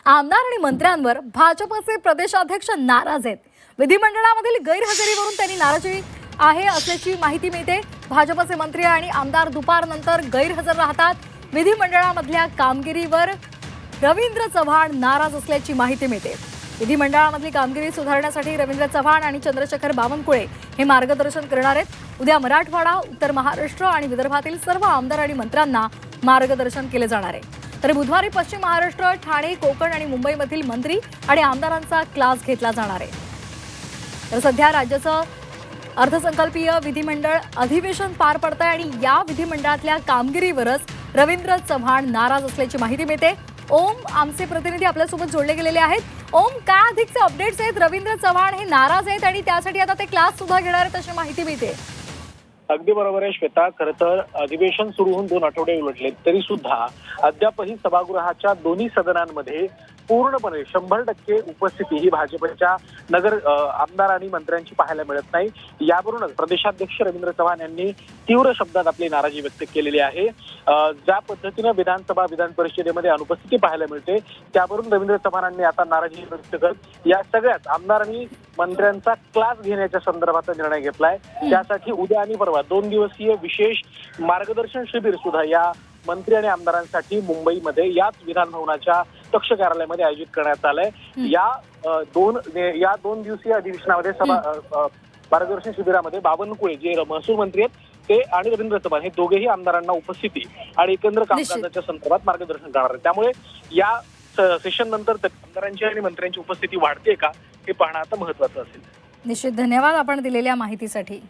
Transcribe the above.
आमदार आणि मंत्र्यांवर भाजपचे प्रदेशाध्यक्ष नाराज आहेत। विधिमंडळामधील गैरहजेरीवरून त्यांनी नाराजी आहे असल्याची माहिती मिळते। भाजपचे मंत्री आणि आमदार दुपारनंतर गैरहजर राहतात। विधिमंडळामधल्या कामगिरीवर रवींद्र चव्हाण नाराज असल्याची माहिती मिळते। विधिमंडळामधली कामगिरी सुधारण्यासाठी रवींद्र चव्हाण आणि चंद्रशेखर बावनकुळे हे मार्गदर्शन करणार आहेत। उद्या मराठवाडा, उत्तर महाराष्ट्र आणि विदर्भातील सर्व आमदार आणि मंत्र्यांना मार्गदर्शन केले जाणार आहे। तर बुधवारी पश्चिम महाराष्ट्र, ठाणे, कोकण आणि मुंबईमधील मंत्री आणि आमदारांचा क्लास घेतला जाणार आहे। तर सध्या राज्याचं अर्थसंकल्पीय विधिमंडळ अधिवेशन पार पडतंय आणि या विधिमंडळातल्या कामगिरीवरच रवींद्र चव्हाण नाराज असल्याची माहिती मिळते। ओम, आमचे प्रतिनिधी आपल्यासोबत जोडले गेलेले आहेत। ओम, काय अधिकचे अपडेट्स आहेत? रवींद्र चव्हाण हे नाराज आहेत आणि त्यासाठी आता ते क्लास सुद्धा घेणार आहेत अशी माहिती मिळते। अगदी बरोबर आहे श्वेता। खरं तर अधिवेशन सुरू होऊन 2 आठवडे उलटले तरी सुद्धा अद्यापही सभागृहाच्या दोन्ही सदनांमध्ये पूर्णपणे 100% उपस्थिती ही भाजपच्या नगर आमदार आणि मंत्र्यांची पाहायला मिळत नाही। यावरूनच प्रदेशाध्यक्ष रवींद्र चव्हाण यांनी तीव्र शब्दात आपली नाराजी व्यक्त केलेली आहे। ज्या पद्धतीनं विधानसभा विधान परिषदेमध्ये अनुपस्थिती पाहायला मिळते त्यावरून रवींद्र चव्हाणांनी आता नाराजी व्यक्त करत या सगळ्याच आमदार आणि मंत्र्यांचा क्लास घेण्याच्या संदर्भाचा निर्णय घेतलाय। त्यासाठी उद्या आणि परवा 2 दिवसीय विशेष मार्गदर्शन शिबिर सुद्धा या मंत्री आणि आमदारांसाठी मुंबईमध्ये याच विधान भवनाच्या कक्ष कार्यालयामध्ये आयोजित करण्यात आलंय। या दोन दिवसीय अधिवेशनामध्ये मार्गदर्शन शिबिरामध्ये बावनकुळे जे महसूल मंत्री आहेत ते आणि रवींद्र चव्हाण हे दोघेही आमदारांना उपस्थिती आणि एकंदर कामकाजाच्या संदर्भात मार्गदर्शन करणार आहेत। त्यामुळे या सेशन नंतर आमदारांची आणि मंत्र्यांची उपस्थिती वाढते का हे पाहणं आता महत्वाचं असेल। निश्चित, धन्यवाद आपण दिलेल्या माहितीसाठी।